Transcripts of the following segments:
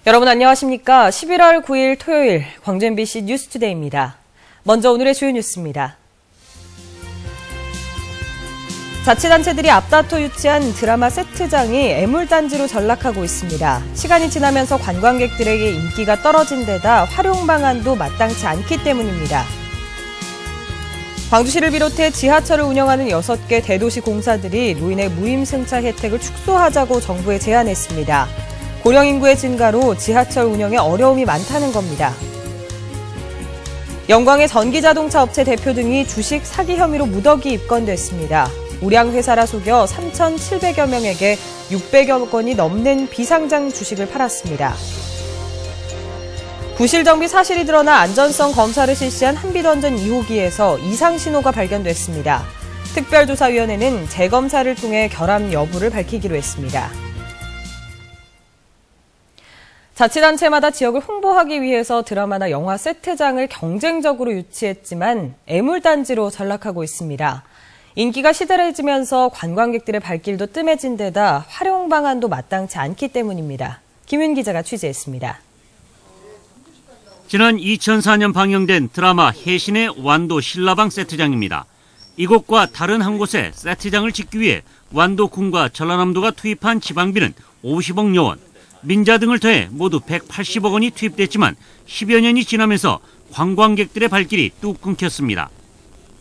여러분 안녕하십니까? 11월 9일 토요일 광주 MBC 뉴스투데이입니다. 먼저 오늘의 주요 뉴스입니다. 자치단체들이 앞다퉈 유치한 드라마 세트장이 애물단지로 전락하고 있습니다. 시간이 지나면서 관광객들에게 인기가 떨어진 데다 활용 방안도 마땅치 않기 때문입니다. 광주시를 비롯해 지하철을 운영하는 6개 대도시 공사들이 노인의 무임승차 혜택을 축소하자고 정부에 제안했습니다. 고령 인구의 증가로 지하철 운영에 어려움이 많다는 겁니다. 영광의 전기자동차 업체 대표 등이 주식 사기 혐의로 무더기 입건됐습니다. 우량 회사라 속여 3,700여 명에게 600여 건이 넘는 비상장 주식을 팔았습니다. 부실 정비 사실이 드러나 안전성 검사를 실시한 한빛원전 2호기에서 이상 신호가 발견됐습니다. 특별조사위원회는 재검사를 통해 결함 여부를 밝히기로 했습니다. 자치단체마다 지역을 홍보하기 위해서 드라마나 영화 세트장을 경쟁적으로 유치했지만 애물단지로 전락하고 있습니다. 인기가 시들해지면서 관광객들의 발길도 뜸해진 데다 활용 방안도 마땅치 않기 때문입니다. 김윤 기자가 취재했습니다. 지난 2004년 방영된 드라마 해신의 완도 신라방 세트장입니다. 이곳과 다른 한 곳에 세트장을 짓기 위해 완도군과 전라남도가 투입한 지방비는 50억 여 원, 민자 등을 더해 모두 180억 원이 투입됐지만 10여 년이 지나면서 관광객들의 발길이 뚝 끊겼습니다.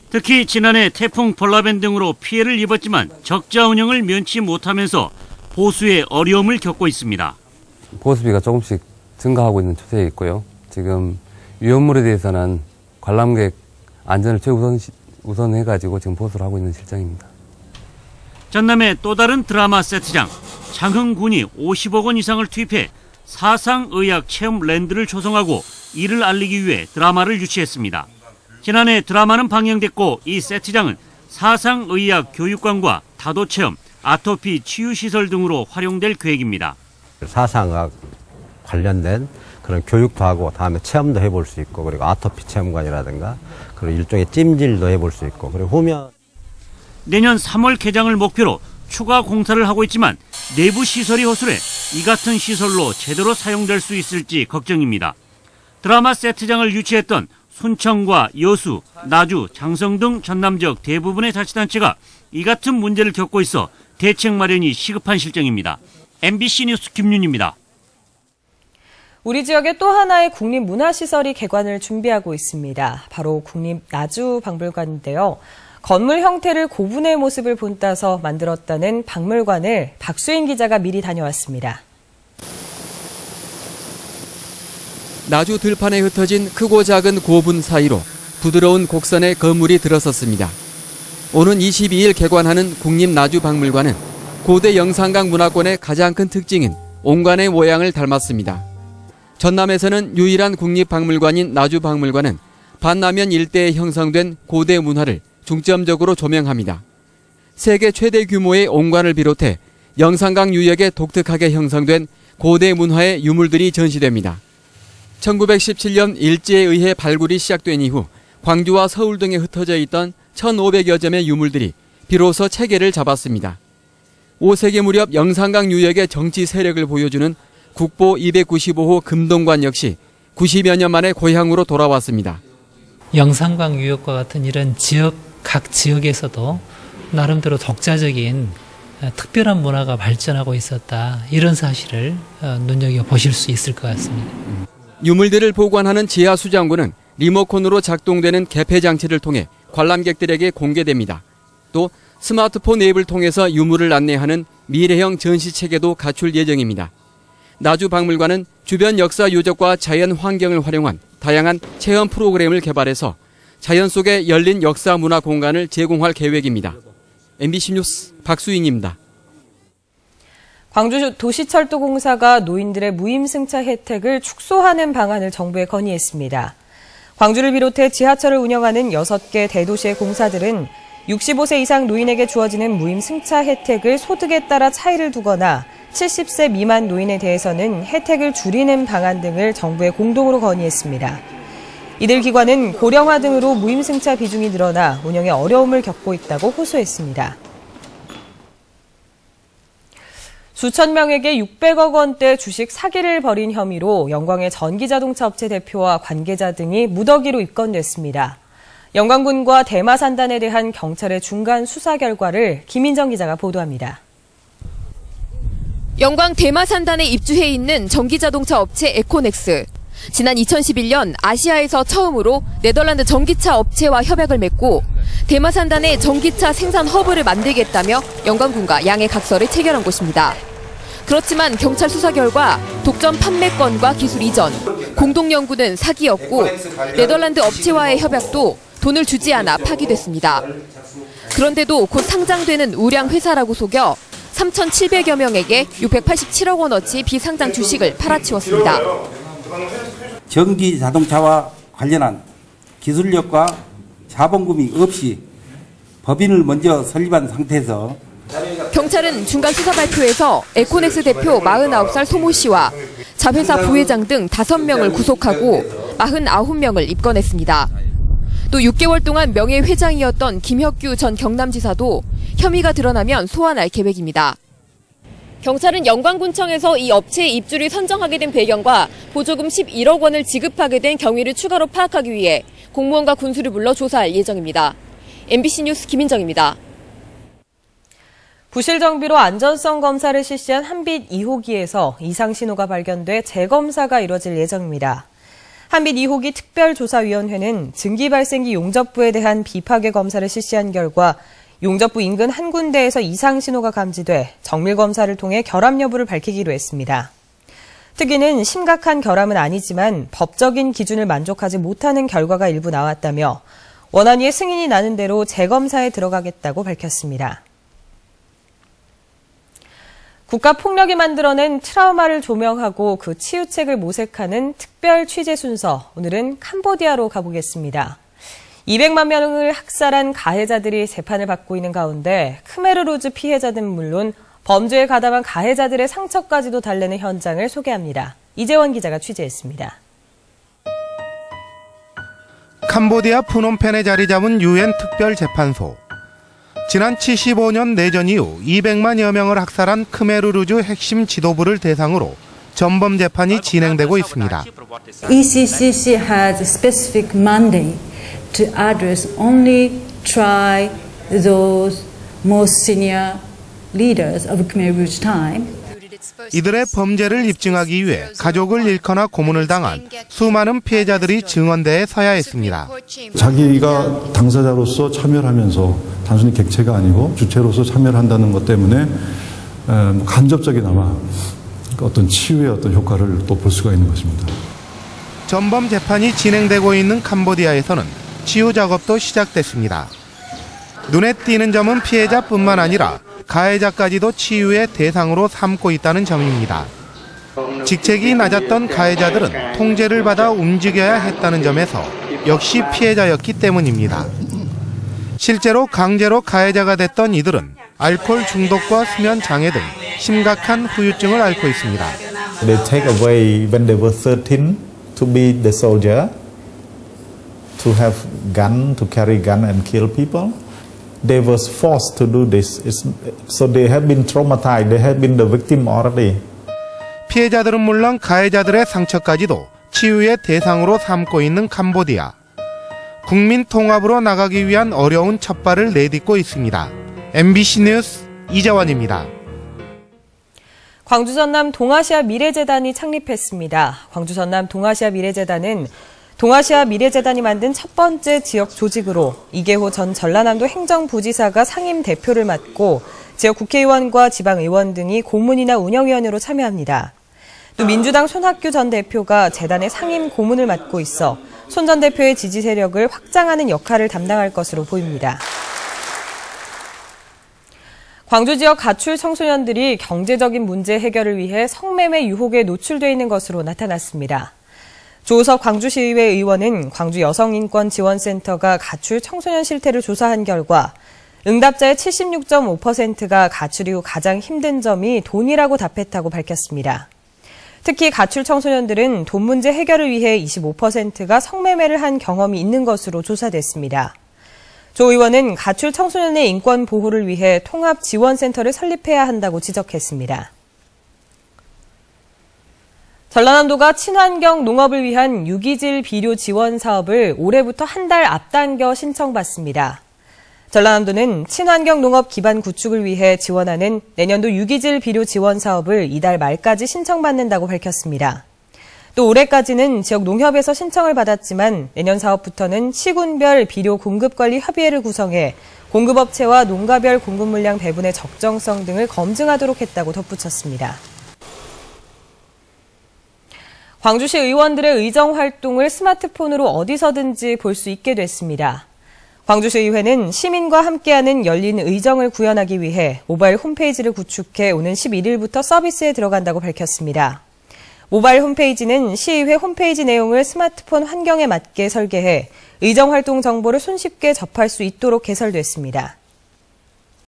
특히 지난해 태풍 볼라벤 등으로 피해를 입었지만 적자 운영을 면치 못하면서 보수에 어려움을 겪고 있습니다. 보수비가 조금씩 증가하고 있는 추세에 있고요. 지금 위험물에 대해서는 관람객 안전을 최우선해가지고 지금 보수를 하고 있는 실정입니다. 전남의 또 다른 드라마 세트장, 장흥군이 50억 원 이상을 투입해 사상의학 체험랜드를 조성하고 이를 알리기 위해 드라마를 유치했습니다. 지난해 드라마는 방영됐고 이 세트장은 사상의학 교육관과 다도체험, 아토피 치유시설 등으로 활용될 계획입니다. 사상의학 관련된 그런 교육도 하고 다음에 체험도 해볼 수 있고 그리고 아토피 체험관이라든가 그리고 일종의 찜질도 해볼 수 있고 그리고 후면 내년 3월 개장을 목표로 추가 공사를 하고 있지만 내부 시설이 허술해 이 같은 시설로 제대로 사용될 수 있을지 걱정입니다. 드라마 세트장을 유치했던 순천과 여수, 나주, 장성 등 전남 지역 대부분의 자치단체가 이 같은 문제를 겪고 있어 대책 마련이 시급한 실정입니다. MBC 뉴스 김윤입니다. 우리 지역에 또 하나의 국립문화시설이 개관을 준비하고 있습니다. 바로 국립나주박물관인데요. 건물 형태를 고분의 모습을 본따서 만들었다는 박물관을 박수인 기자가 미리 다녀왔습니다. 나주 들판에 흩어진 크고 작은 고분 사이로 부드러운 곡선의 건물이 들어섰습니다. 오는 22일 개관하는 국립나주박물관은 고대 영산강 문화권의 가장 큰 특징인 옹관의 모양을 닮았습니다. 전남에서는 유일한 국립박물관인 나주박물관은 반남면 일대에 형성된 고대 문화를 중점적으로 조명합니다. 세계 최대 규모의 옹관을 비롯해 영산강 유역에 독특하게 형성된 고대 문화의 유물들이 전시됩니다. 1917년 일제에 의해 발굴이 시작된 이후 광주와 서울 등에 흩어져 있던 1,500여 점의 유물들이 비로소 체계를 잡았습니다. 5세기 무렵 영산강 유역의 정치 세력을 보여주는 국보 295호 금동관 역시 90여 년 만에 고향으로 돌아왔습니다. 영산강 유역과 같은 이런 각 지역에서도 나름대로 독자적인 특별한 문화가 발전하고 있었다. 이런 사실을 눈여겨보실 수 있을 것 같습니다. 유물들을 보관하는 지하수장고는 리모컨으로 작동되는 개폐 장치를 통해 관람객들에게 공개됩니다. 또 스마트폰 앱을 통해서 유물을 안내하는 미래형 전시체계도 갖출 예정입니다. 나주박물관은 주변 역사 유적과 자연 환경을 활용한 다양한 체험 프로그램을 개발해서 자연 속에 열린 역사 문화 공간을 제공할 계획입니다. MBC 뉴스 박수인입니다. 광주 도시철도공사가 노인들의 무임승차 혜택을 축소하는 방안을 정부에 건의했습니다. 광주를 비롯해 지하철을 운영하는 6개 대도시의 공사들은 65세 이상 노인에게 주어지는 무임승차 혜택을 소득에 따라 차이를 두거나 70세 미만 노인에 대해서는 혜택을 줄이는 방안 등을 정부에 공동으로 건의했습니다. 이들 기관은 고령화 등으로 무임승차 비중이 늘어나 운영에 어려움을 겪고 있다고 호소했습니다. 수천 명에게 600억 원대 주식 사기를 벌인 혐의로 영광의 전기자동차 업체 대표와 관계자 등이 무더기로 입건됐습니다. 영광군과 대마산단에 대한 경찰의 중간 수사 결과를 김인정 기자가 보도합니다. 영광 대마산단에 입주해 있는 전기자동차 업체 에코넥스. 지난 2011년 아시아에서 처음으로 네덜란드 전기차 업체와 협약을 맺고 대마산단의 전기차 생산 허브를 만들겠다며 영광군과 양해 각서를 체결한 곳입니다. 그렇지만 경찰 수사 결과 독점 판매 건과 기술 이전, 공동 연구는 사기였고 네덜란드 업체와의 협약도 돈을 주지 않아 파기됐습니다. 그런데도 곧 상장되는 우량 회사라고 속여 3,700여 명에게 687억 원어치 비상장 주식을 팔아치웠습니다. 전기 자동차와 관련한 기술력과 자본금이 없이 법인을 먼저 설립한 상태에서 경찰은 중간 수사 발표에서 에코넥스 대표 49살 소모 씨와 자회사 부회장 등 5명을 구속하고 49명을 입건했습니다. 또 6개월 동안 명예회장이었던 김혁규 전 경남지사도 혐의가 드러나면 소환할 계획입니다. 경찰은 영광군청에서 이 업체의 입주를 선정하게 된 배경과 보조금 11억 원을 지급하게 된 경위를 추가로 파악하기 위해 공무원과 군수를 불러 조사할 예정입니다. MBC 뉴스 김인정입니다. 부실 정비로 안전성 검사를 실시한 한빛 2호기에서 이상 신호가 발견돼 재검사가 이뤄질 예정입니다. 한빛 2호기 특별조사위원회는 증기 발생기 용접부에 대한 비파괴 검사를 실시한 결과 용접부 인근 한 군데에서 이상 신호가 감지돼 정밀 검사를 통해 결함 여부를 밝히기로 했습니다. 특위는 심각한 결함은 아니지만 법적인 기준을 만족하지 못하는 결과가 일부 나왔다며 원안위의 승인이 나는 대로 재검사에 들어가겠다고 밝혔습니다. 국가폭력이 만들어낸 트라우마를 조명하고 그 치유책을 모색하는 특별 취재 순서, 오늘은 캄보디아로 가보겠습니다. 200만 명을 학살한 가해자들이 재판을 받고 있는 가운데 크메르루즈 피해자들은 물론 범죄에 가담한 가해자들의 상처까지도 달래는 현장을 소개합니다. 이재원 기자가 취재했습니다. 캄보디아 프놈펜에 자리 잡은 UN 특별재판소. 지난 75년 내전 이후 200만여 명을 학살한 크메르루즈 핵심 지도부를 대상으로 전범 재판이 진행되고 있습니다. ECCC has a specific mandate to address only try those most senior leaders of Khmer Rouge time. 이들의 범죄를 입증하기 위해 가족을 잃거나 고문을 당한 수많은 피해자들이 증언대에 서야 했습니다. 자기가 당사자로서 참여를 하면서 단순히 객체가 아니고 주체로서 참여를 한다는 것 때문에 간접적이나마 어떤 치유의 어떤 효과를 또 볼 수가 있는 것입니다. 전범 재판이 진행되고 있는 캄보디아에서는 치유 작업도 시작됐습니다. 눈에 띄는 점은 피해자뿐만 아니라 가해자까지도 치유의 대상으로 삼고 있다는 점입니다. 직책이 낮았던 가해자들은 통제를 받아 움직여야 했다는 점에서 역시 피해자였기 때문입니다. 실제로 강제로 가해자가 됐던 이들은 알코올 중독과 수면 장애 등 심각한 후유증을 앓고 있습니다. They take away when they were 13 to be the soldier, to have gun, to carry gun and kill people. They were forced to do this, so they have been traumatized. They have been the victim already. 피해자들은 물론 가해자들의 상처까지도 치유의 대상으로 삼고 있는 캄보디아. 국민 통합으로 나가기 위한 어려운 첫발을 내딛고 있습니다. MBC 뉴스 이재원입니다. 광주 전남 동아시아 미래재단이 창립했습니다. 광주 전남 동아시아 미래재단은 동아시아 미래재단이 만든 첫 번째 지역 조직으로 이계호 전 전라남도 행정부지사가 상임 대표를 맡고 지역 국회의원과 지방의원 등이 고문이나 운영위원으로 참여합니다. 또 민주당 손학규 전 대표가 재단의 상임 고문을 맡고 있어 손 전 대표의 지지 세력을 확장하는 역할을 담당할 것으로 보입니다. 광주 지역 가출 청소년들이 경제적인 문제 해결을 위해 성매매 유혹에 노출돼 있는 것으로 나타났습니다. 조우석 광주시의회 의원은 광주 여성인권지원센터가 가출 청소년 실태를 조사한 결과 응답자의 76.5%가 가출 이후 가장 힘든 점이 돈이라고 답했다고 밝혔습니다. 특히 가출 청소년들은 돈 문제 해결을 위해 25%가 성매매를 한 경험이 있는 것으로 조사됐습니다. 조 의원은 가출 청소년의 인권 보호를 위해 통합지원센터를 설립해야 한다고 지적했습니다. 전라남도가 친환경 농업을 위한 유기질 비료 지원 사업을 올해부터 한 달 앞당겨 신청받습니다. 전라남도는 친환경 농업 기반 구축을 위해 지원하는 내년도 유기질 비료 지원 사업을 이달 말까지 신청받는다고 밝혔습니다. 또 올해까지는 지역 농협에서 신청을 받았지만 내년 사업부터는 시군별 비료 공급관리 협의회를 구성해 공급업체와 농가별 공급 물량 배분의 적정성 등을 검증하도록 했다고 덧붙였습니다. 광주시 의원들의 의정 활동을 스마트폰으로 어디서든지 볼 수 있게 됐습니다. 광주시의회는 시민과 함께하는 열린 의정을 구현하기 위해 모바일 홈페이지를 구축해 오는 11일부터 서비스에 들어간다고 밝혔습니다. 모바일 홈페이지는 시의회 홈페이지 내용을 스마트폰 환경에 맞게 설계해 의정 활동 정보를 손쉽게 접할 수 있도록 개설됐습니다.